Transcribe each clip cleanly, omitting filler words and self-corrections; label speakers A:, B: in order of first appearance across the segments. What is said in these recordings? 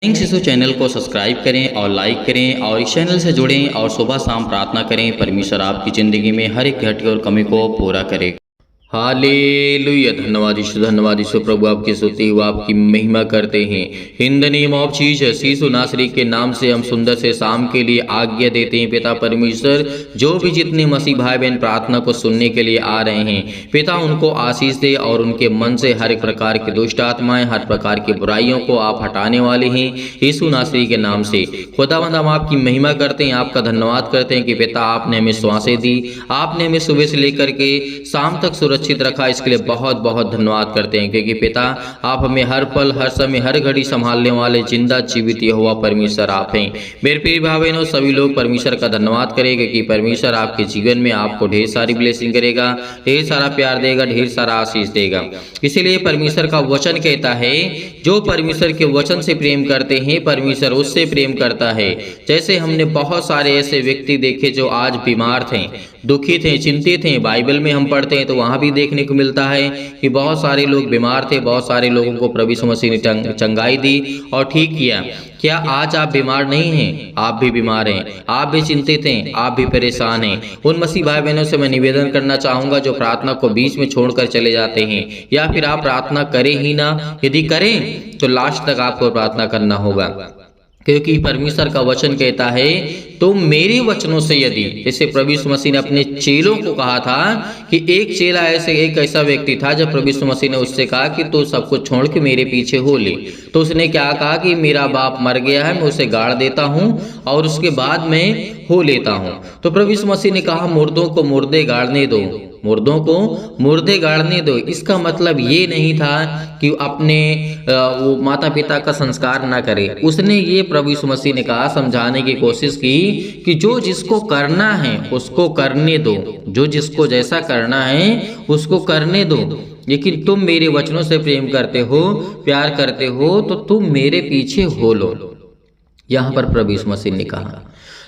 A: शिशु चैनल को सब्सक्राइब करें और लाइक करें और इस चैनल से जुड़ें और सुबह शाम प्रार्थना करें। परमेश्वर आपकी ज़िंदगी में हर एक घटी और कमी को पूरा करे। हालेलुया। धन्यवाद यीशु प्रभु, आपकी स्तुति हो, आपकी महिमा करते हैं। In the name of Jesus, यीशु नासरी के नाम से हम सुंदर से शाम के लिए आज्ञा देते हैं। पिता परमेश्वर, जो भी जितने मसीह भाई बहन प्रार्थना को सुनने के लिए आ रहे हैं, पिता उनको आशीष दे और उनके मन से हर एक प्रकार की दुष्ट आत्माएं, हर प्रकार की बुराइयों को आप हटाने वाले हैं यीशु नासरी के नाम से। खुदावंद, हम आपकी महिमा करते हैं, आपका धन्यवाद करते हैं कि पिता आपने हमें श्वासें दी, आपने हमें सुबह से लेकर के शाम तक सुरक्षित रखा। इसके लिए बहुत बहुत धन्यवाद करते हैं, क्योंकि पिता आप हमें हर पल, हर समय, हर घड़ी संभालने वाले जिंदा जीवित यहोवा परमेश्वर आप हैं। मेरे प्रिय भाई बहनों, सभी लोग परमेश्वर का धन्यवाद करेंगे कि परमेश्वर आपके जीवन में आपको ढेर सारी ब्लेसिंग करेगा, ढेर सारा प्यार देगा, ढेर सारा आशीष देगा। इसीलिए परमेश्वर का वचन कहता है, जो परमेश्वर के वचन से प्रेम करते हैं परमेश्वर उससे प्रेम करता है। जैसे हमने बहुत सारे ऐसे व्यक्ति देखे जो आज बीमार थे, दुखी थे, चिंतित थे। बाइबल में हम पढ़ते हैं तो वहाँ भी देखने को मिलता है कि बहुत सारे लोग बीमार थे, बहुत सारे लोगों को प्रभु यीशु मसीह ने चंगाई दी और ठीक किया। क्या आज आप बीमार नहीं हैं? आप भी बीमार हैं, आप भी चिंतित हैं, आप भी परेशान हैं। उन मसीह भाई बहनों से मैं निवेदन करना चाहूँगा जो प्रार्थना को बीच में छोड़कर चले जाते हैं, या फिर आप प्रार्थना करें ही ना, यदि करें तो लास्ट तक आपको प्रार्थना करना होगा, क्योंकि परमेश्वर का वचन कहता है, तो मेरे वचनों से यदि, जैसे प्रभु यीशु मसीह ने अपने चेलों को कहा था कि एक चेला एक ऐसा व्यक्ति था, जब प्रभु यीशु मसीह ने उससे कहा कि तू सब कुछ छोड़ के मेरे पीछे हो ले, तो उसने क्या कहा कि मेरा बाप मर गया है, मैं उसे गाड़ देता हूँ और उसके बाद मैं हो लेता हूँ। तो प्रभु यीशु मसीह ने कहा, मुर्दों को मुर्दे गाड़ने दो, मुर्दों को मुर्दे गाड़ने दो। इसका मतलब ये नहीं था कि अपने वो माता पिता का संस्कार ना करे। उसने ये प्रभु यीशु मसीह ने कहा, समझाने की कोशिश की कि जो जिसको करना है उसको करने दो, जो जिसको जैसा करना है उसको करने दो, लेकिन तुम मेरे वचनों से प्रेम करते हो, प्यार करते हो, तो तुम मेरे पीछे हो लो। यहाँ पर प्रभु यीशु मसीह ने कहा।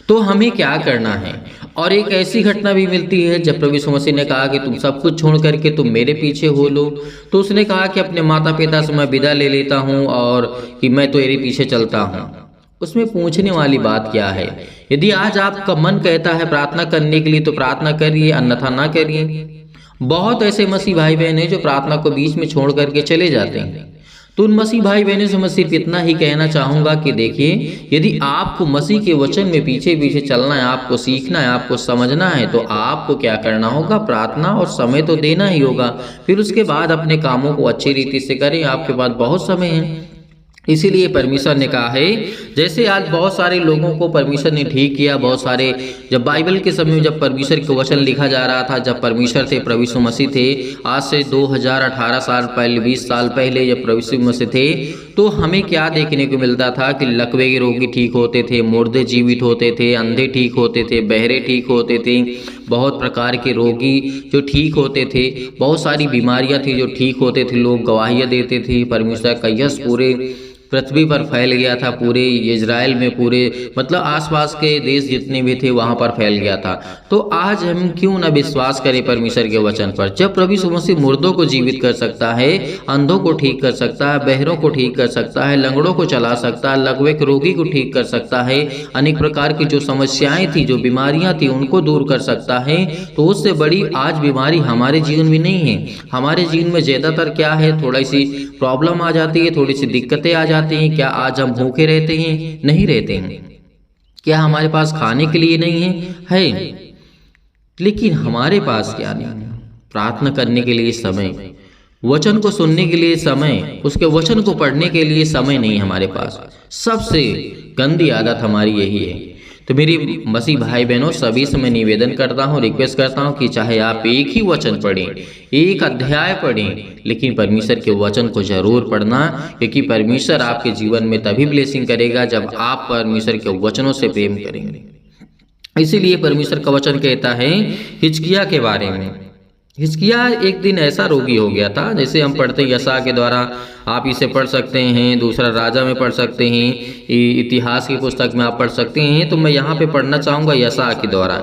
A: तो हमें क्या करना है? और एक ऐसी घटना भी मिलती है जब प्रभु यीशु मसीह ने कहा कि तुम सब कुछ छोड़ करके तुम मेरे पीछे हो लो, तो उसने कहा कि अपने माता पिता से मैं विदा ले लेता हूँ और कि मैं तो तेरे पीछे चलता हूँ। उसमें पूछने वाली बात क्या है? यदि आज आपका मन कहता है प्रार्थना करने के लिए तो प्रार्थना करिए, अन्यथा ना करिए। बहुत ऐसे मसीह भाई बहन हैं जो प्रार्थना को बीच में छोड़ करके चले जाते हैं। तो उन मसीह भाई बहनों से मैं सिर्फ इतना ही कहना चाहूँगा कि देखिए, यदि आपको मसीह के वचन में पीछे पीछे चलना है, आपको सीखना है, आपको समझना है, तो आपको क्या करना होगा? प्रार्थना और समय तो देना ही होगा। फिर उसके बाद अपने कामों को अच्छी रीति से करें, आपके पास बहुत समय है। इसीलिए परमेश्वर ने कहा है, जैसे आज बहुत सारे लोगों को परमेश्वर ने ठीक किया, बहुत सारे, जब बाइबल के समय में जब परमेश्वर के वचन लिखा जा रहा था, जब परमेश्वर थे, प्रभु यीशु मसीह थे, आज से 2018 साल पहले, 20 साल पहले जब प्रभु यीशु मसीह थे, तो हमें क्या देखने को मिलता था कि लकवे के रोगी ठीक होते थे, मुर्दे जीवित होते थे, अंधे ठीक होते थे, बहरे ठीक होते थे, बहुत प्रकार के रोगी जो ठीक होते थे, बहुत सारी बीमारियां थी जो ठीक होते थे, लोग गवाहियाँ देते थे। परमेश्वर का यश पूरे पृथ्वी पर फैल गया था, पूरे इजराइल में, पूरे मतलब आसपास के देश जितने भी थे वहाँ पर फैल गया था। तो आज हम क्यों ना विश्वास करें परमेश्वर के वचन पर? जब प्रभु यीशु मसीह मुर्दों को जीवित कर सकता है, अंधों को ठीक कर सकता है, बहरों को ठीक कर सकता है, लंगड़ों को चला सकता है, लकवे के रोगी को ठीक कर सकता है, अनेक प्रकार की जो समस्याएं थी, जो बीमारियां थी, उनको दूर कर सकता है, तो उससे बड़ी आज बीमारी हमारे जीवन में नहीं है। हमारे जीवन में ज़्यादातर क्या है? थोड़ी सी प्रॉब्लम आ जाती है, थोड़ी सी दिक्कतें आ जाती हैं। क्या आज हम भूखे रहते हैं? नहीं रहते हैं। क्या हमारे पास खाने के लिए नहीं है? लेकिन हमारे पास क्या नहीं है? प्रार्थना करने के लिए समय, वचन को सुनने के लिए समय, उसके वचन को पढ़ने के लिए समय नहीं हमारे पास। सबसे गंदी आदत हमारी यही है। तो मेरी मसीह भाई बहनों, सभी से मैं निवेदन करता हूँ, रिक्वेस्ट करता हूँ कि चाहे आप एक ही वचन पढ़ें, एक अध्याय पढ़ें, लेकिन परमेश्वर के वचन को जरूर पढ़ना, क्योंकि परमेश्वर आपके जीवन में तभी ब्लेसिंग करेगा जब आप परमेश्वर के वचनों से प्रेम करेंगे। इसीलिए परमेश्वर का वचन कहता है हिजकिय्याह के बारे में। हिजकिय्याह एक दिन ऐसा रोगी हो गया था, जैसे हम पढ़ते हैं यशायाह के द्वारा, आप इसे पढ़ सकते हैं, दूसरा राजा में पढ़ सकते हैं, इतिहास की पुस्तक में आप पढ़ सकते हैं। तो मैं यहाँ पे पढ़ना चाहूँगा यशायाह के द्वारा।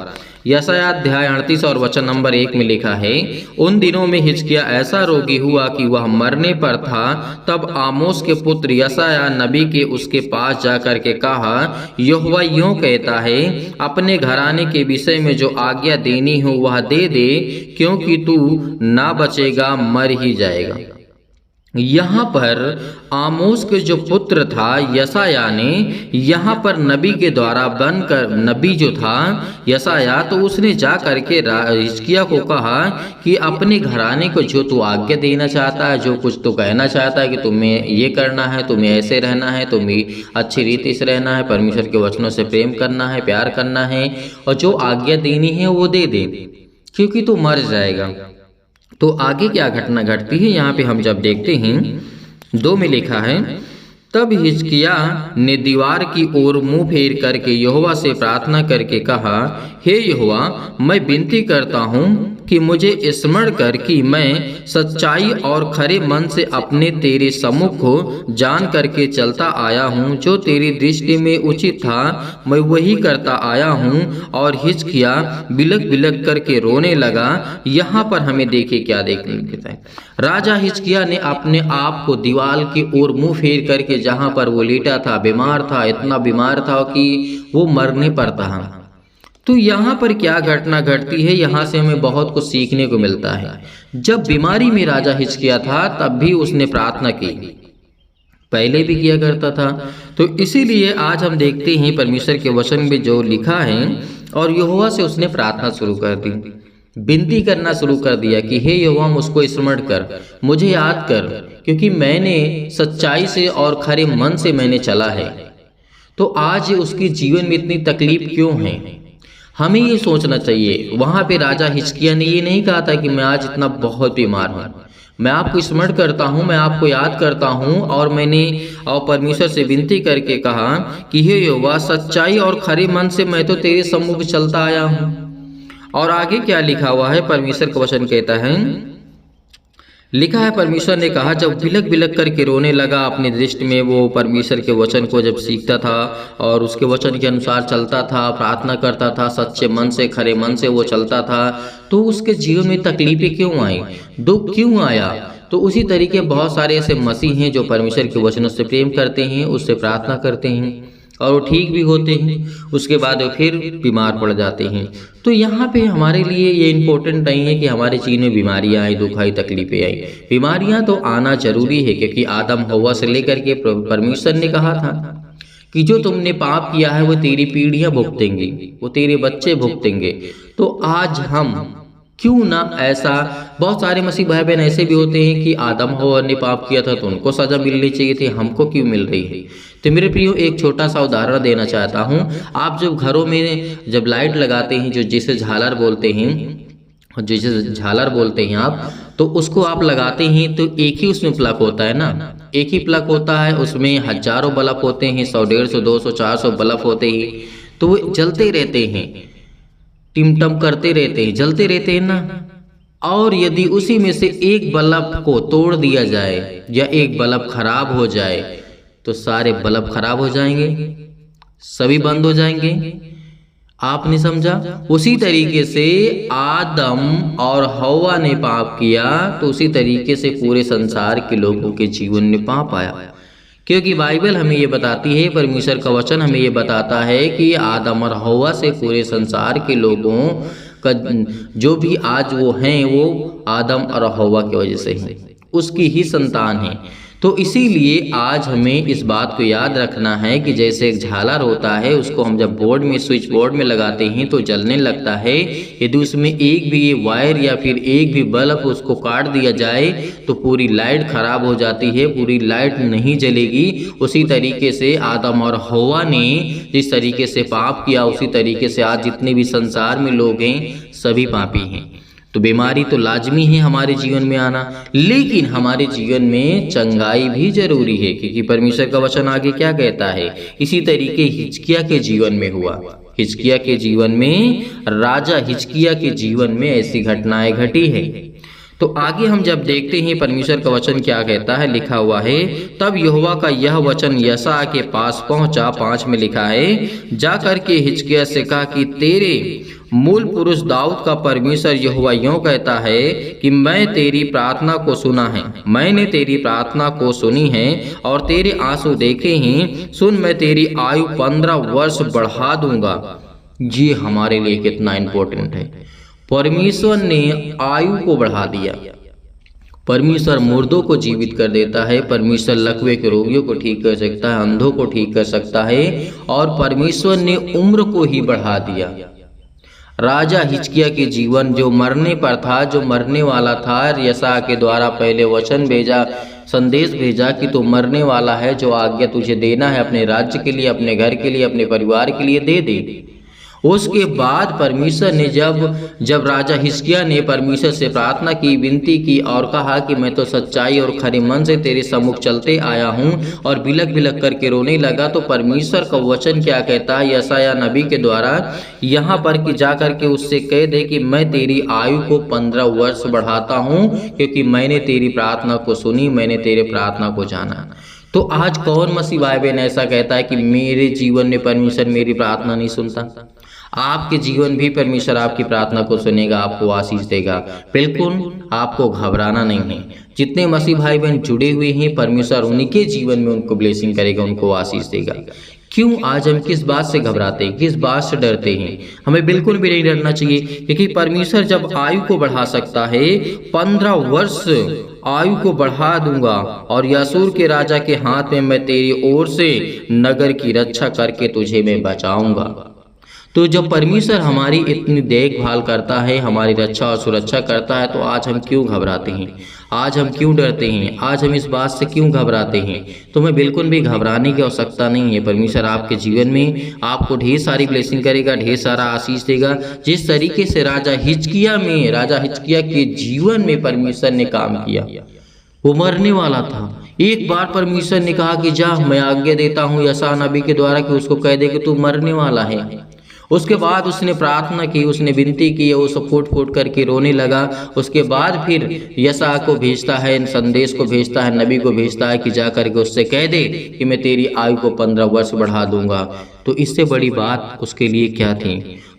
A: यशायाह अध्याय 38 और वचन नंबर 1 में लिखा है, उन दिनों में हिजकिय्याह ऐसा रोगी हुआ कि वह मरने पर था। तब आमोस के पुत्र यशायाह नबी के उसके पास जाकर के कहा, यहोवा यूं कहता है, अपने घराने के विषय में जो आज्ञा देनी हो वह दे दे, क्योंकि तू ना बचेगा, मर ही जाएगा। यहाँ पर आमोस के जो पुत्र था यशायाह ने यहाँ पर नबी के द्वारा बनकर, नबी जो था यशायाह, तो उसने जा करके हिजकिय्याह को कहा कि अपने घराने को जो तू आज्ञा देना चाहता है, जो कुछ तू कहना चाहता है कि तुम्हें ये करना है, तुम्हें ऐसे रहना है, तुम्हें अच्छी रीति से रहना है, परमेश्वर के वचनों से प्रेम करना है, प्यार करना है, और जो आज्ञा देनी है वो दे दे, क्योंकि तू मर जाएगा। तो आगे क्या घटना घटती है यहाँ पे हम जब देखते हैं 2 में लिखा है, तब हिजकिय्याह ने दीवार की ओर मुंह फेर करके यहोवा से प्रार्थना करके कहा, हे यहोवा, मैं विनती करता हूँ कि मुझे स्मरण कर कि मैं सच्चाई और खरे मन से अपने तेरे सम्मुख को जान करके चलता आया हूँ। जो तेरी दृष्टि में उचित था मैं वही करता आया हूँ। और हिजकिय्याह बिलक बिलक करके रोने लगा। यहाँ पर हमें देखिए क्या देखने मिलता है, राजा हिजकिय्याह ने अपने आप को दीवार की ओर मुंह फेर करके, जहाँ पर वो लेटा था, बीमार था, इतना बीमार था कि वो मरने पर था। तो यहाँ पर क्या घटना घटती है, यहाँ से हमें बहुत कुछ सीखने को मिलता है। जब बीमारी में राजा हिजकिय्याह था तब भी उसने प्रार्थना की, पहले भी किया करता था। तो इसीलिए आज हम देखते हैं परमेश्वर के वचन में जो लिखा है, और यहोवा से उसने प्रार्थना शुरू कर दी, विनती करना शुरू कर दिया कि हे यहोवा, मुझको स्मरण कर, मुझे याद कर, क्योंकि मैंने सच्चाई से और खरे मन से मैंने चला है। तो आज उसके जीवन में इतनी तकलीफ क्यों है, हमें ये सोचना चाहिए। वहाँ पे राजा हिजकिय्याह ने ये नहीं कहा था कि मैं आज इतना बहुत बीमार हूँ, मैं आपको स्मरण करता हूँ, मैं आपको याद करता हूँ, और मैंने और परमेश्वर से विनती करके कहा कि हे यहोवा, सच्चाई और खरे मन से मैं तो तेरे सम्मुख चलता आया हूँ। और आगे क्या लिखा हुआ है, परमेश्वर का वचन कहता है, लिखा है, परमेश्वर ने कहा, जब बिलक बिलक करके रोने लगा अपनी दृष्टि में, वो परमेश्वर के वचन को जब सीखता था और उसके वचन के अनुसार चलता था, प्रार्थना करता था, सच्चे मन से, खरे मन से वो चलता था, तो उसके जीवन में तकलीफें क्यों आई, दुख क्यों आया। तो उसी तरीके बहुत सारे ऐसे मसीह हैं जो परमेश्वर के वचनों से प्रेम करते हैं, उससे प्रार्थना करते हैं, और वो ठीक भी होते हैं, उसके बाद वो फिर बीमार पड़ जाते हैं। तो यहाँ पे हमारे लिए ये इम्पोर्टेंट नहीं है कि हमारे जीवन में बीमारियाँ आई, दुख आई, तकलीफें आई। बीमारियाँ तो आना जरूरी है, क्योंकि आदम हव्वा से लेकर के परमेश्वर ने कहा था कि जो तुमने पाप किया है वो तेरी पीढ़ियाँ भुगतेंगी, वो तेरे बच्चे भुगतेंगे। तो आज हम क्यों ना ऐसा, बहुत सारे मसीह भाई बहन ऐसे भी होते हैं कि आदम हव्वा ने पाप किया था तो उनको सजा मिलनी चाहिए थी, हमको क्यों मिल रही है। तो मेरे प्रियो, एक छोटा सा उदाहरण देना चाहता हूँ। आप जब घरों में जब लाइट लगाते हैं, जो जिसे झालर बोलते हैं, जिसे झालर बोलते हैं आप, तो उसको आप लगाते हैं तो एक ही उसमें प्लग होता है ना, एक ही प्लग होता है, उसमें हजारों बल्ब होते हैं, 100, 150, 200, 400 बल्ब होते हैं, तो वो जलते रहते हैं, टिमटम करते रहते हैं, जलते रहते हैं ना। और यदि उसी में से एक बल्ब को तोड़ दिया जाए या एक बल्ब खराब हो जाए तो सारे बल्ब खराब हो जाएंगे, सभी बंद हो जाएंगे। आपने समझा? उसी तरीके से आदम और हव्वा ने पाप किया, तो उसी तरीके से पूरे संसार के लोगों के जीवन में पाप आया। क्योंकि बाइबल हमें ये बताती है, परमेश्वर का वचन हमें ये बताता है कि आदम और हव्वा से पूरे संसार के लोगों का जो भी आज वो हैं, वो आदम और हव्वा की वजह से हैं, उसकी ही संतान है। तो इसीलिए आज हमें इस बात को याद रखना है कि जैसे एक झालर होता है, उसको हम जब बोर्ड में, स्विच बोर्ड में लगाते हैं तो जलने लगता है। यदि उसमें एक भी वायर या फिर एक भी बल्ब उसको काट दिया जाए तो पूरी लाइट खराब हो जाती है, पूरी लाइट नहीं जलेगी। उसी तरीके से आदम और हव्वा ने जिस तरीके से पाप किया, उसी तरीके से आज जितने भी संसार में लोग हैं सभी पापी हैं। तो बीमारी तो लाजमी है हमारे जीवन में आना, लेकिन हमारे जीवन में चंगाई भी जरूरी है, क्योंकि परमेश्वर का वचन आगे क्या कहता है। इसी तरीके हिजकिय्याह के जीवन में हुआ, हिजकिय्याह के जीवन में, राजा हिजकिय्याह के जीवन में ऐसी घटनाएं घटी है। तो आगे हम जब देखते हैं परमेश्वर का वचन क्या कहता है, लिखा हुआ है, तब यहोवा का यह वचन यशायाह के पास पहुंचा। 5 में लिखा है, जा करके हिजकिय्याह से कहा कि तेरे मूल पुरुष दाऊद का परमेश्वर यहोवा यूं कहता है कि मैं तेरी प्रार्थना को सुना है, मैंने तेरी प्रार्थना को सुनी है और तेरे आंसू देखे हैं। सुन, मैं तेरी आयु 15 वर्ष बढ़ा दूंगा। ये हमारे लिए कितना इंपॉर्टेंट है। परमेश्वर ने आयु को बढ़ा दिया। परमेश्वर मुर्दों को जीवित कर देता है, परमेश्वर लकवे के रोगियों को ठीक कर सकता है, अंधों को ठीक कर सकता है, और परमेश्वर ने उम्र को ही बढ़ा दिया। राजा हिजकिय्याह के जीवन जो मरने पर था, जो मरने वाला था, यशायाह के द्वारा पहले वचन भेजा, संदेश भेजा कि तू मरने वाला है, जो आज्ञा तुझे देना है अपने राज्य के लिए, अपने घर के लिए, अपने परिवार के लिए दे दे। उसके बाद परमेश्वर ने जब राजा हिजकिय्याह ने परमेश्वर से प्रार्थना की, विनती की और कहा कि मैं तो सच्चाई और खरे मन से तेरे सम्मुख चलते आया हूँ, और बिलक बिलक करके रोने लगा, तो परमेश्वर का वचन क्या कहता है यशायाह नबी के द्वारा यहाँ पर कि जा करके उससे कह दे कि मैं तेरी आयु को 15 वर्ष बढ़ाता हूँ, क्योंकि मैंने तेरी प्रार्थना को सुनी, मैंने तेरे प्रार्थना को जाना। तो आज कौन मसीह भाई बहन ऐसा कहता है कि मेरे जीवन में परमेश्वर मेरी प्रार्थना नहीं सुनता? आपके जीवन भी परमेश्वर आपकी प्रार्थना को सुनेगा, आपको आशीष देगा। बिल्कुल आपको घबराना नहीं है। जितने मसीह भाई बहन जुड़े हुए हैं, परमेश्वर उनके जीवन में उनको ब्लेसिंग करेगा, उनको आशीष देगा। क्यों आज हम किस बात से घबराते हैं, किस बात से डरते हैं? हमें बिल्कुल भी नहीं डरना चाहिए, क्योंकि परमेश्वर जब आयु को बढ़ा सकता है, 15 वर्ष आयु को बढ़ा दूंगा, और यासूर के राजा के हाथ में मैं तेरी ओर से नगर की रक्षा करके तुझे मैं बचाऊंगा। तो जब परमेश्वर हमारी इतनी देखभाल करता है, हमारी रक्षा और सुरक्षा करता है, तो आज हम क्यों घबराते हैं? आज हम क्यों डरते हैं? आज हम इस बात से क्यों घबराते हैं? तो हमें बिल्कुल भी घबराने की आवश्यकता नहीं है। परमेश्वर आपके जीवन में आपको ढेर सारी ब्लेसिंग करेगा, ढेर सारा आशीष देगा। जिस तरीके से राजा हिजकिय्याह के जीवन में परमेश्वर ने काम किया, वो मरने वाला था। एक बार परमेश्वर ने कहा कि जा, मैं आज्ञा देता हूँ यशायाह नबी के द्वारा कि उसको कह दे कि तू मरने वाला है। उसके बाद उसने प्रार्थना की, उसने विनती की, वो सब फूट फूट करके रोने लगा। उसके बाद फिर यशायाह को भेजता है, संदेश को भेजता है, नबी को भेजता है कि जा करके उससे कह दे कि मैं तेरी आयु को 15 वर्ष बढ़ा दूंगा। तो इससे बड़ी बात उसके लिए क्या थी?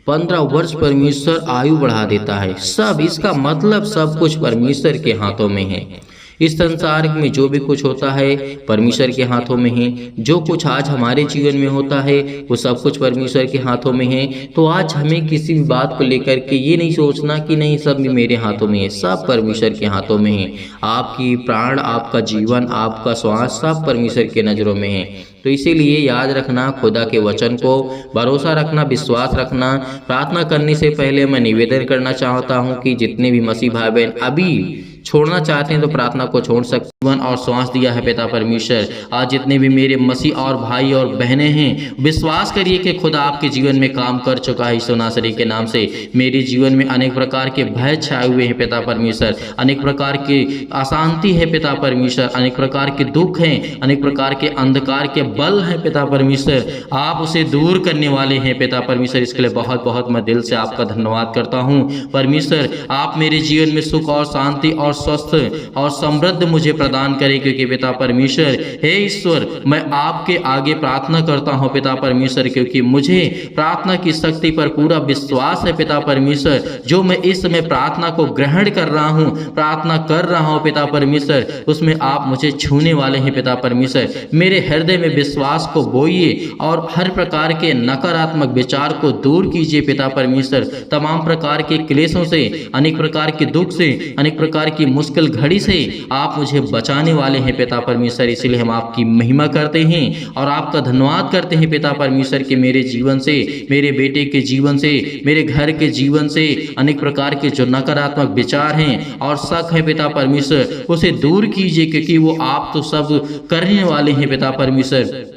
A: 15 वर्ष परमेश्वर आयु बढ़ा देता है। सब इसका मतलब सब कुछ परमेश्वर के हाथों में है। इस संसार में जो भी कुछ होता है परमेश्वर के हाथों में है। जो कुछ आज हमारे जीवन में होता है वो सब कुछ परमेश्वर के हाथों में है। तो आज हमें किसी भी बात को लेकर के ये नहीं सोचना कि नहीं सब मेरे हाथों में है, सब परमेश्वर के हाथों में है। आपकी प्राण, आपका जीवन, आपका श्वास सब परमेश्वर के नज़रों में है। तो इसीलिए याद रखना, खुदा के वचन को भरोसा रखना, विश्वास रखना। प्रार्थना करने से पहले मैं निवेदन करना चाहता हूँ कि जितने भी मसीह भाई बहन अभी छोड़ना चाहते हैं तो प्रार्थना को छोड़ सकते हैं। जीवन और श्वास दिया है पिता परमेश्वर। आज जितने भी मेरे मसीह और भाई और बहनें हैं, विश्वास करिए कि खुदा आपके जीवन में काम कर चुका है। यीशु नासरी के नाम से मेरे जीवन में अनेक प्रकार के भय छाए हुए हैं पिता परमेश्वर, अनेक प्रकार की अशांति है पिता परमेश्वर, अनेक प्रकार के दुख हैं, अनेक प्रकार के अंधकार के बल हैं पिता परमेश्वर। आप उसे दूर करने वाले हैं पिता परमेश्वर। इसके लिए बहुत बहुत मैं दिल से आपका धन्यवाद करता हूँ परमेश्वर। आप मेरे जीवन में सुख और शांति और स्वस्थ और समृद्ध मुझे प्रदान करें, क्योंकि पिता परमेश्वर हे ईश्वर, मैं आपके आगे प्रार्थना करता हूं पिता परमेश्वर, क्योंकि मुझे प्रार्थना की शक्ति पर पूरा विश्वास है पिता परमेश्वर। जो मैं इस समय प्रार्थना को ग्रहण कर रहा हूं, प्रार्थना कर रहा हूं पिता परमेश्वर, उसमें आप मुझे छूने वाले हैं पिता परमेश्वर। मेरे हृदय में विश्वास को बोइए और हर प्रकार के नकारात्मक विचार को दूर कीजिए पिता परमेश्वर। तमाम प्रकार के क्लेशों से, अनेक प्रकार के दुख से, अनेक प्रकार की मुश्किल घड़ी से आप मुझे बचाने वाले हैं पिता परमेश्वर। इसलिए हम आपकी महिमा करते हैं और आपका धन्यवाद करते हैं पिता परमेश्वर कि मेरे जीवन से, मेरे बेटे के जीवन से, मेरे घर के जीवन से अनेक प्रकार के जो नकारात्मक विचार हैं और शक है पिता परमेश्वर, उसे दूर कीजिए, क्योंकि वो आप तो सब करने वाले हैं पिता परमेश्वर।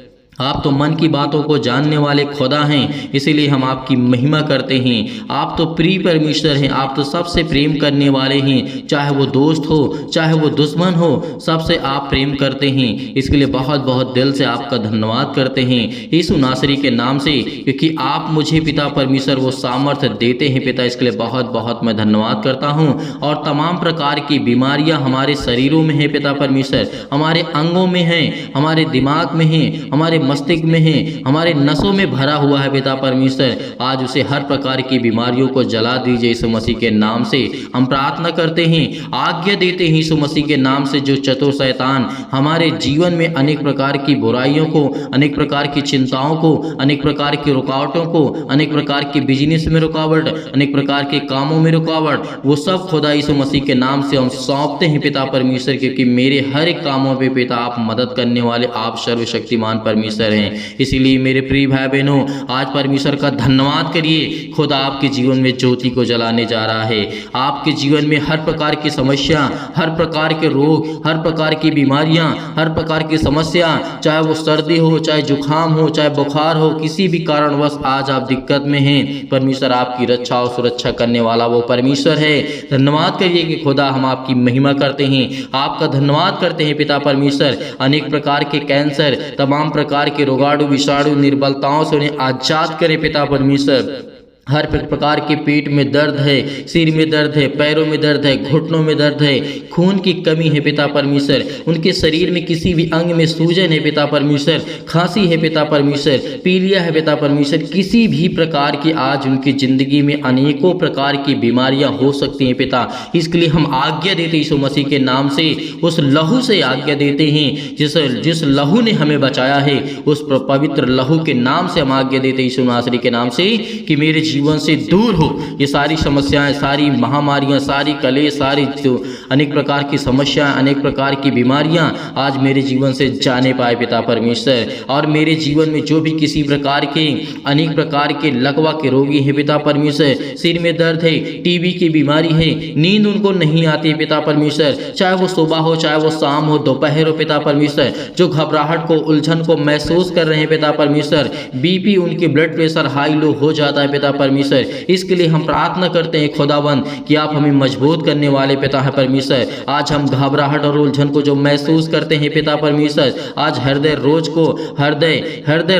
A: आप तो मन की बातों को जानने वाले खुदा हैं, इसीलिए हम आपकी महिमा करते हैं। आप तो प्रिय परमेश्वर हैं, आप तो सबसे प्रेम करने वाले हैं, चाहे वो दोस्त हो चाहे वो दुश्मन हो, सबसे आप प्रेम करते हैं। इसके लिए बहुत बहुत दिल से आपका धन्यवाद करते हैं यीशु नासरी के नाम से, क्योंकि आप मुझे पिता परमेश्वर वो सामर्थ्य देते हैं पिता। इसके लिए बहुत बहुत मैं धन्यवाद करता हूँ। और तमाम प्रकार की बीमारियाँ हमारे शरीरों में हैं पिता परमेश्वर, हमारे अंगों में हैं, हमारे दिमाग में हैं, हमारे मस्तिष्क में है, हमारे नसों में भरा हुआ है पिता परमेश्वर। आज उसे हर प्रकार की बीमारियों को जला दीजिए यीशु मसीह के नाम से हम प्रार्थना करते हैं। आज्ञा देते हैं यीशु मसीह के नाम से, जो चतुर शैतान हमारे जीवन में अनेक प्रकार की बुराइयों को, अनेक प्रकार की चिंताओं को, अनेक प्रकार की रुकावटों को, अनेक प्रकार की बिजनेस में रुकावट, अनेक प्रकार के कामों में रुकावट, वो सब खुदा यीशु मसीह के नाम से हम सौंपते हैं पिता परमेश्वर, क्योंकि मेरे हर एक कामों पे पिता आप मदद करने वाले, आप सर्वशक्तिमान परमेश्वर हैं। इसीलिए मेरे प्रिय भाई बहनों, आज परमेश्वर का धन्यवाद करिए। खुदा आपके जीवन में ज्योति को जलाने जा रहा है। आपके जीवन में हर प्रकार की समस्या, हर प्रकार के रोग, हर प्रकार की बीमारियां, हर प्रकार की समस्या, चाहे वो सर्दी हो, चाहे जुकाम हो, चाहे बुखार हो, किसी भी कारणवश आज आप दिक्कत में हैं, परमेश्वर आपकी रक्षा और सुरक्षा करने वाला वो परमेश्वर है। धन्यवाद करिए कि खुदा हम आपकी महिमा करते हैं, आपका धन्यवाद करते हैं पिता परमेश्वर। अनेक प्रकार के कैंसर, तमाम प्रकार के रोगाणु विषाणु निर्बलताओं से उन्हें आजाद करें पिता परमेश्वर। हर प्रकार के पेट में दर्द है, सिर में दर्द है, पैरों में दर्द है, घुटनों में दर्द है, खून की कमी है पिता परमेश्वर, उनके शरीर में किसी भी अंग में सूजन है पिता परमेश्वर, खांसी है पिता परमेश्वर, पीलिया है पिता परमेश्वर, किसी भी प्रकार की आज उनकी जिंदगी में अनेकों प्रकार की बीमारियां हो सकती हैं पिता। इसके लिए हम आज्ञा देते यीशु मसीह के नाम से, उस लहू से आज्ञा देते हैं जिस लहू ने हमें बचाया है, उस पवित्र लहू के नाम से हम आज्ञा देते यीशु नासरी के नाम से कि मेरे जीवन से दूर हो ये सारी समस्याएं, सारी महामारियां, सारी कलेश, सारी जो अनेक प्रकार की समस्याएं, अनेक प्रकार की बीमारियां आज मेरे जीवन से जाने पाए पिता परमेश्वर। और मेरे जीवन में जो भी किसी प्रकार के अनेक प्रकार के लकवा के रोगी हैं पिता परमेश्वर, सिर में दर्द है, टीबी की बीमारी है, नींद उनको नहीं आती पिता परमेश्वर, चाहे वो सुबह हो, चाहे वो शाम हो, दोपहर हो पिता परमेश्वर, जो घबराहट को, उलझन को महसूस कर रहे हैं पिता परमेश्वर, बीपी, उनकी ब्लड प्रेशर हाई लो हो जाता है पिता परमेश्वर। इसके लिए हम प्रार्थना करते हैं खुदाबंद कि आप हमें मजबूत करने वाले पिता है परमेश्वर। आज हम घबराहट और उलझन को जो महसूस करते हैं पिता परमेश्वर, आज हृदय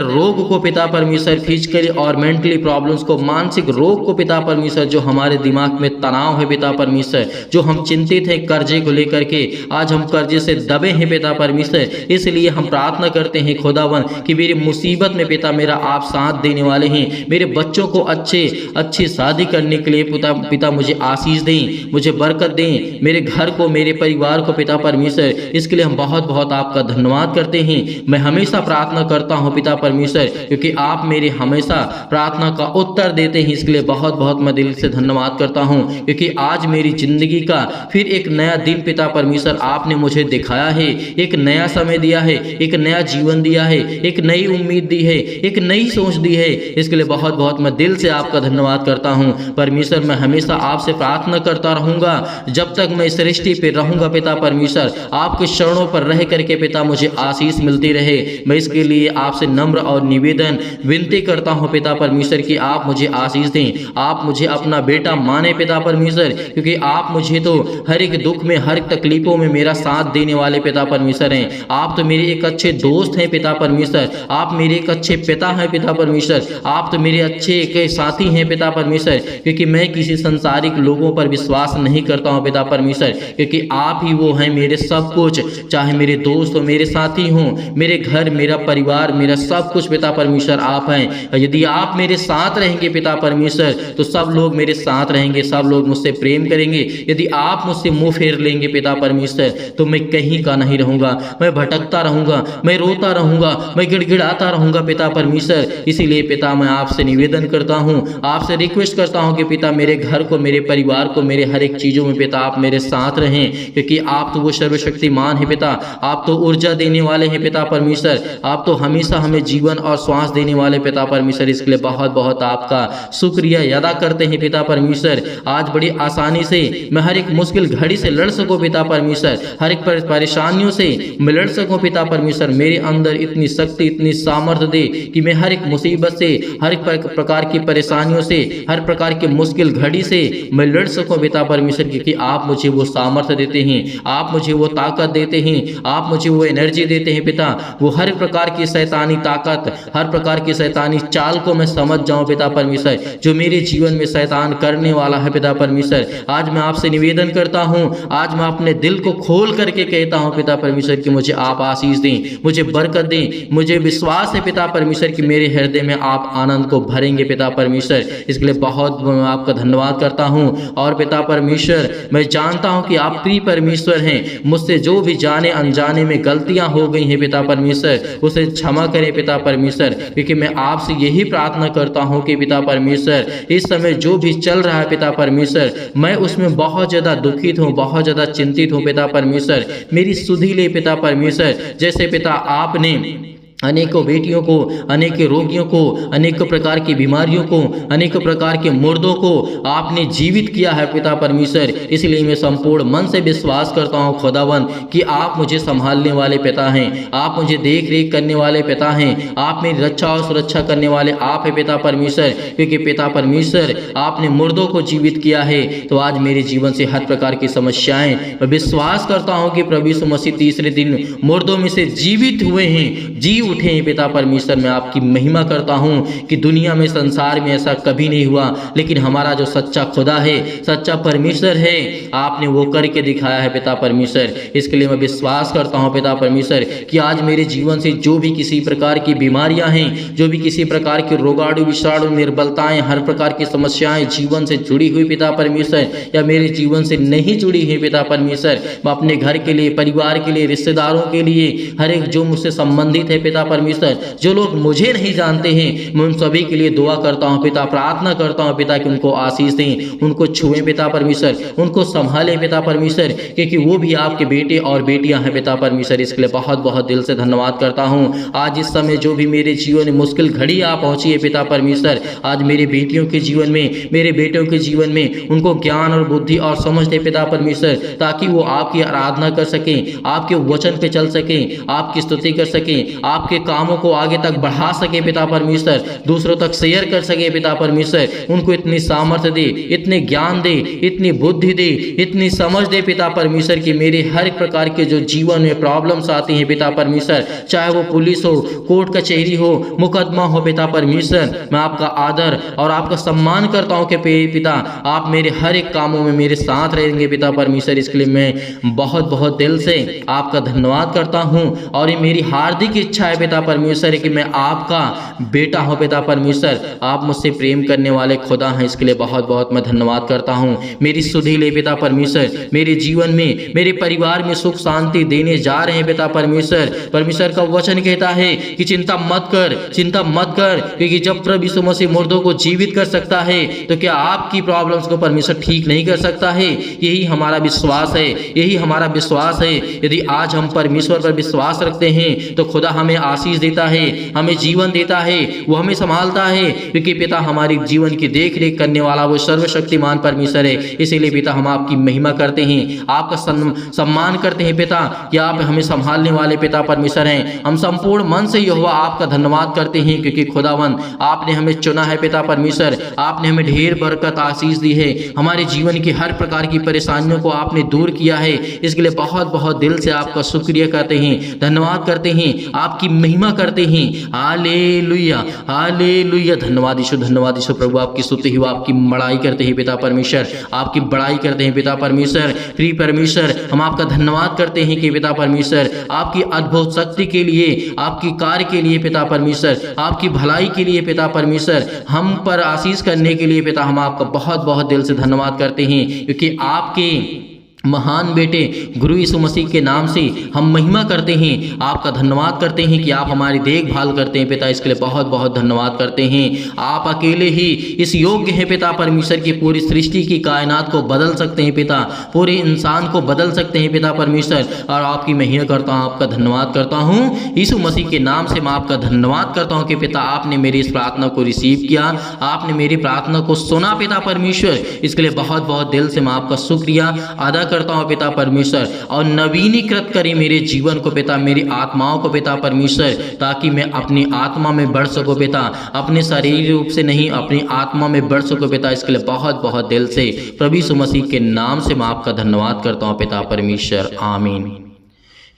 A: रोग को पिता परमेश्वर, फिजिकली और मेंटली प्रॉब्लम्स को, मानसिक रोग को पिता परमेश्वर, जो हमारे दिमाग में तनाव है पिता परमेश्वर, जो हम चिंतित हैं कर्जे को लेकर के, आज हम कर्जे से दबे हैं पिता परमेश्वर। इसलिए हम प्रार्थना करते हैं खुदाबंद कि मेरी मुसीबत में पिता मेरा आप साथ देने वाले हैं। मेरे बच्चों को अच्छी शादी करने के लिए पिता मुझे आशीष दें, मुझे बरकत दें, मेरे घर को, मेरे परिवार को पिता परमेश्वर। इसके लिए हम बहुत बहुत आपका धन्यवाद करते हैं। मैं हमेशा प्रार्थना करता हूं पिता परमेश्वर, क्योंकि आप मेरे हमेशा प्रार्थना का उत्तर देते हैं। इसके लिए बहुत बहुत मैं दिल से धन्यवाद करता हूं, क्योंकि आज मेरी जिंदगी का फिर एक नया दिन पिता परमेश्वर आपने मुझे दिखाया है, एक नया समय दिया है, एक नया जीवन दिया है, एक नई उम्मीद दी है, एक नई सोच दी है। इसके लिए बहुत बहुत मैं दिल से आपका धन्यवाद करता हूं परमेश्वर। मैं हमेशा आपसे प्रार्थना करता रहूंगा जब तक मैं इस सृष्टि पे रहूंगा पिता परमेश्वर। आपके चरणों पर रह करके पिता मुझे आशीष मिलती रहे। मैं इसके लिए आपसे नम्र और निवेदन विनती करता हूं पिता परमेश्वर कि आप मुझे आशीष दें, आप मुझे अपना बेटा माने पिता परमेश्वर, क्योंकि आप मुझे तो हर एक दुख में, हर एक तकलीफों में मेरा साथ देने वाले पिता परमेश्वर हैं। आप तो मेरे एक अच्छे दोस्त हैं पिता परमेश्वर, आप मेरे एक अच्छे पिता हैं पिता परमेश्वर, आप तो मेरे अच्छे एक साथी हैं पिता परमेश्वर, क्योंकि मैं किसी संसारिक लोगों पर विश्वास नहीं करता हूं पिता परमेश्वर, क्योंकि आप ही वो हैं मेरे सब कुछ। चाहे मेरे दोस्त हो, मेरे साथी हों, मेरे घर, मेरा परिवार, मेरा सब कुछ पिता परमेश्वर आप हैं। यदि आप मेरे साथ रहेंगे पिता परमेश्वर तो सब लोग मेरे साथ रहेंगे, सब लोग मुझसे प्रेम करेंगे। यदि आप मुझसे मुंह फेर लेंगे पिता परमेश्वर तो मैं कहीं का नहीं रहूंगा, मैं भटकता रहूंगा, मैं रोता रहूंगा, मैं गिड़गिड़ाता रहूंगा पिता परमेश्वर। इसीलिए पिता मैं आपसे निवेदन करता हूं हूँ, आपसे रिक्वेस्ट करता हूँ कि पिता मेरे घर को, मेरे परिवार को, मेरे हर एक चीज़ों में पिता आप मेरे साथ रहें, क्योंकि आप तो वो सर्वशक्तिमान है पिता, आप तो ऊर्जा देने वाले हैं पिता परमेश्वर, आप तो हमेशा हमें जीवन और श्वास देने वाले पिता परमेश्वर। इसके लिए बहुत बहुत आपका शुक्रिया अदा करते हैं पिता परमेश्वर। आज बड़ी आसानी से मैं हर एक मुश्किल घड़ी से लड़ सकूं पिता परमेश्वर, हर एक परेशानियों से मैं लड़ सकूं पिता परमेश्वर। मेरे अंदर इतनी शक्ति, इतनी सामर्थ्य दे कि मैं हर एक मुसीबत से, हर एक प्रकार की परेशानियों से, हर प्रकार की मुश्किल घड़ी से मैं लड़ सकूं पिता परमेश्वर, क्योंकि आप मुझे वो सामर्थ्य देते हैं, आप मुझे वो ताकत देते हैं, आप मुझे वो एनर्जी देते हैं पिता। वो हर प्रकार की शैतानी ताकत, हर प्रकार की शैतानी चाल को मैं समझ जाऊं पिता परमेश्वर, जो मेरे जीवन में शैतान करने वाला है पिता परमेश्वर। आज मैं आपसे निवेदन करता हूं, आज मैं अपने दिल को खोल करके कहता हूं पिता परमेश्वर कि मुझे आप आशीष दें, मुझे बरकत दें। मुझे विश्वास है पिता परमेश्वर कि मेरे हृदय में आप आनंद को भरेंगे पिता परमेश्वर। इसके लिए बहुत आपका धन्यवाद करता हूं। और पिता परमेश्वर, मैं जानता हूं कि आप प्रिय परमेश्वर हैं, मुझसे जो भी जाने अनजाने में गलतियां हो गई हैं पिता परमेश्वर, उसे क्षमा करें पिता परमेश्वर, क्योंकि मैं आपसे यही प्रार्थना करता हूं कि पिता परमेश्वर इस समय जो भी चल रहा है पिता परमेश्वर, मैं उसमें बहुत ज़्यादा दुखित हूं, बहुत ज़्यादा चिंतित हूं पिता परमेश्वर। मेरी सुधि ले पिता परमेश्वर, जैसे पिता आपने अनेकों बेटियों को, अनेक रोगियों को, अनेक प्रकार की बीमारियों को, अनेक प्रकार के मुर्दों को आपने जीवित किया है पिता परमेश्वर। इसलिए मैं संपूर्ण मन से विश्वास करता हूँ खुदावन कि आप मुझे संभालने वाले पिता हैं, आप मुझे देख रेख करने वाले पिता हैं, आप मेरी रक्षा और सुरक्षा करने वाले आप हैं पिता परमेश्वर। क्योंकि पिता परमेश्वर आपने मुर्दों को जीवित किया है, तो आज मेरे जीवन से हर प्रकार की समस्याएं, मैं विश्वास करता हूँ कि प्रभु यीशु मसीह तीसरे दिन मुर्दों में से जीवित हुए हैं, जी उठे हैं पिता परमेश्वर। मैं आपकी महिमा करता हूं कि दुनिया में, संसार में ऐसा कभी नहीं हुआ, लेकिन हमारा जो सच्चा खुदा है, सच्चा परमेश्वर है, आपने वो करके दिखाया है पिता परमेश्वर। इसके लिए मैं विश्वास करता हूं पिता परमेश्वर कि आज मेरे जीवन से जो भी किसी प्रकार की बीमारियां हैं, जो भी किसी प्रकार की रोगाणु विषाणु निर्बलताएं, हर प्रकार की समस्याएं जीवन से जुड़ी हुई पिता परमेश्वर, या मेरे जीवन से नहीं जुड़ी है पिता परमेश्वर, मैं अपने घर के लिए, परिवार के लिए, रिश्तेदारों के लिए, हर एक जो मुझसे संबंधित है पिता परमेश्वर, जो लोग मुझे नहीं जानते हैं, मैं उन सभी के लिए दुआ करता हूं पिता, प्रार्थना करता हूं पिता कि उनको आशीष दें, उनको छुएं पिता परमेश्वर, उनको संभालें पिता परमेश्वर, क्योंकि वो भी आपके बेटे और बेटियां हैं पिता परमेश्वर। इसके लिए बहुत बहुत दिल से धन्यवाद करता हूं। आज इस समय जो भी मेरे जीवन में मुश्किल घड़ी आ पहुंची है पिता परमेश्वर, आज मेरी बेटियों के जीवन में, मेरे बेटों के जीवन में उनको ज्ञान और बुद्धि और समझ दे पिता परमेश्वर, ताकि वो आपकी आराधना कर सकें, आपके वचन पे चल सकें, आपकी स्तुति कर सकें, आपके कामों को आगे तक बढ़ा सके पिता परमेश्वर, दूसरों तक शेयर कर सके पिता परमेश्वर। उनको इतनी सामर्थ्य दे, इतने ज्ञान दे, इतनी बुद्धि दे, इतनी समझ दे पिता परमेश्वर कि मेरे हर प्रकार के जो जीवन में प्रॉब्लम्स आती हैं पिता परमेश्वर, चाहे वो पुलिस हो, कोर्ट कचहरी हो, मुकदमा हो पिता परमेश्वर, मैं आपका आदर और आपका सम्मान करता हूँ कि पिता आप मेरे हर एक कामों में मेरे साथ रहेंगे पिता परमेश्वर। इसके लिए मैं बहुत बहुत दिल से आपका धन्यवाद करता हूँ। और ये मेरी हार्दिक इच्छा है पिता परमेश्वर कि मैं आपका बेटा हूं पिता परमेश्वर, आप मुझसे प्रेम करने वाले खुदा हैं। इसके लिए बहुत बहुत मैं धन्यवाद करता हूं। मेरी सुधि ले पिता परमेश्वर, मेरे जीवन में, मेरे परिवार में सुख शांति देने जा रहे हैं पिता परमेश्वर। परमेश्वर का वचन कहता है कि चिंता मत कर, चिंता मत कर, क्योंकि जब प्रभु यीशु मसीह मुर्दों को जीवित कर सकता है, तो क्या आपकी प्रॉब्लम्स को परमेश्वर ठीक नहीं कर सकता है? यही हमारा विश्वास है, यही हमारा विश्वास है। यदि आज हम परमेश्वर पर विश्वास रखते हैं तो खुदा हमें आशीष देता है, हमें जीवन देता है, वो हमें संभालता है, क्योंकि पिता हमारी जीवन की देख रेख करने वाला वो सर्वशक्तिमान परमेश्वर है। इसीलिए पिता हम आपकी महिमा करते हैं, आपका सम्मान करते हैं पिता कि आप हमें संभालने वाले पिता परमेश्वर हैं। हम संपूर्ण मन से यहोवा आपका धन्यवाद करते हैं, क्योंकि खुदावन आपने हमें चुना है पिता परमेश्वर, आपने हमें ढेर बरकत आशीष दी है, हमारे जीवन की हर प्रकार की परेशानियों को आपने दूर किया है। इसके लिए बहुत बहुत दिल से आपका शुक्रिया करते हैं, धन्यवाद करते हैं, आपकी महिमा करते हैं। Hallelujah, hallelujah. धन्यवाद यीशु, धन्यवाद यीशु प्रभु, आपकी स्तुति हो, आपकी बड़ाई करते हैं पिता परमेश्वर, आपकी बड़ाई करते हैं पिता परमेश्वर। प्रिय परमेश्वर, हम आपका धन्यवाद करते हैं कि पिता परमेश्वर आपकी अद्भुत शक्ति के लिए, आपकी कार्य के लिए पिता परमेश्वर, आपकी भलाई के लिए पिता परमेश्वर, हम पर आशीष करने के लिए पिता हम आपका बहुत बहुत दिल से धन्यवाद करते हैं, क्योंकि आपके महान बेटे गुरु यीशु मसीह के नाम से हम महिमा करते हैं, आपका धन्यवाद करते हैं कि आप हमारी देखभाल करते हैं पिता। इसके लिए बहुत बहुत धन्यवाद करते हैं। आप अकेले ही इस योग्य हैं पिता परमेश्वर की पूरी सृष्टि की कायनात को बदल सकते हैं पिता, पूरे इंसान को बदल सकते हैं पिता परमेश्वर। और आपकी महिमा करता हूँ, आपका धन्यवाद करता हूँ यीशु मसीह के नाम से। मैं आपका धन्यवाद करता हूँ कि पिता आपने मेरी इस प्रार्थना को रिसीव किया, आपने मेरी प्रार्थना को सुना पिता परमेश्वर। इसके लिए बहुत बहुत दिल से मैं आपका शुक्रिया अदा करता हूँ पिता परमेश्वर। और नवीनीकृत करें मेरे जीवन को पिता, मेरी आत्माओं को पिता परमेश्वर, ताकि मैं अपनी आत्मा में बढ़ सकूँ पिता, अपने शारीरिक रूप से नहीं, अपनी आत्मा में बढ़ सकूँ पिता। इसके लिए बहुत बहुत दिल से प्रभु यीशु मसीह के नाम से मैं आपका धन्यवाद करता हूँ पिता परमेश्वर। आमीन।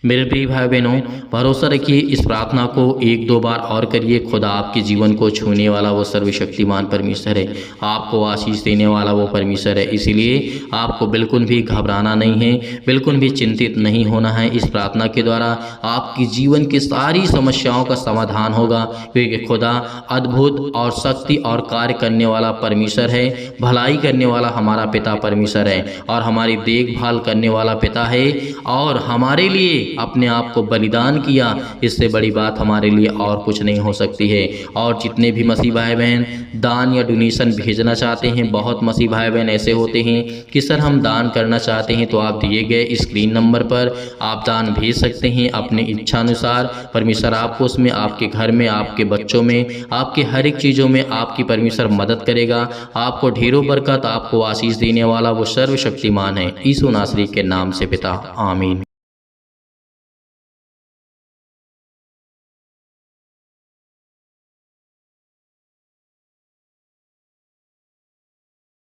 A: मेरे प्रिय भाई बहनों, भरोसा रखिए, इस प्रार्थना को एक दो बार और करिए। खुदा आपके जीवन को छूने वाला वो सर्वशक्तिमान परमेश्वर है, आपको आशीष देने वाला वो परमेश्वर है। इसीलिए आपको बिल्कुल भी घबराना नहीं है, बिल्कुल भी चिंतित नहीं होना है। इस प्रार्थना के द्वारा आपकी जीवन की सारी समस्याओं का समाधान होगा, क्योंकि खुदा अद्भुत और शक्ति और कार्य करने वाला परमेश्वर है, भलाई करने वाला हमारा पिता परमेश्वर है, और हमारी देखभाल करने वाला पिता है, और हमारे लिए अपने आप को बलिदान किया। इससे बड़ी बात हमारे लिए और कुछ नहीं हो सकती है। और जितने भी मसीह भाई बहन दान या डोनेशन भेजना चाहते हैं, बहुत मसीह भाई बहन ऐसे होते हैं कि सर हम दान करना चाहते हैं, तो आप दिए गए स्क्रीन नंबर पर आप दान भेज सकते हैं अपने इच्छानुसार। परमेश्वर आपको उसमें, आपके घर में, आपके बच्चों में, आपके हर एक चीज़ों में आपकी परमेश्वर मदद करेगा। आपको ढेरों बरकत, आपको आशीष देने वाला वो सर्वशक्तिमान है, यीशु नासरी के नाम से पिता। आमीन।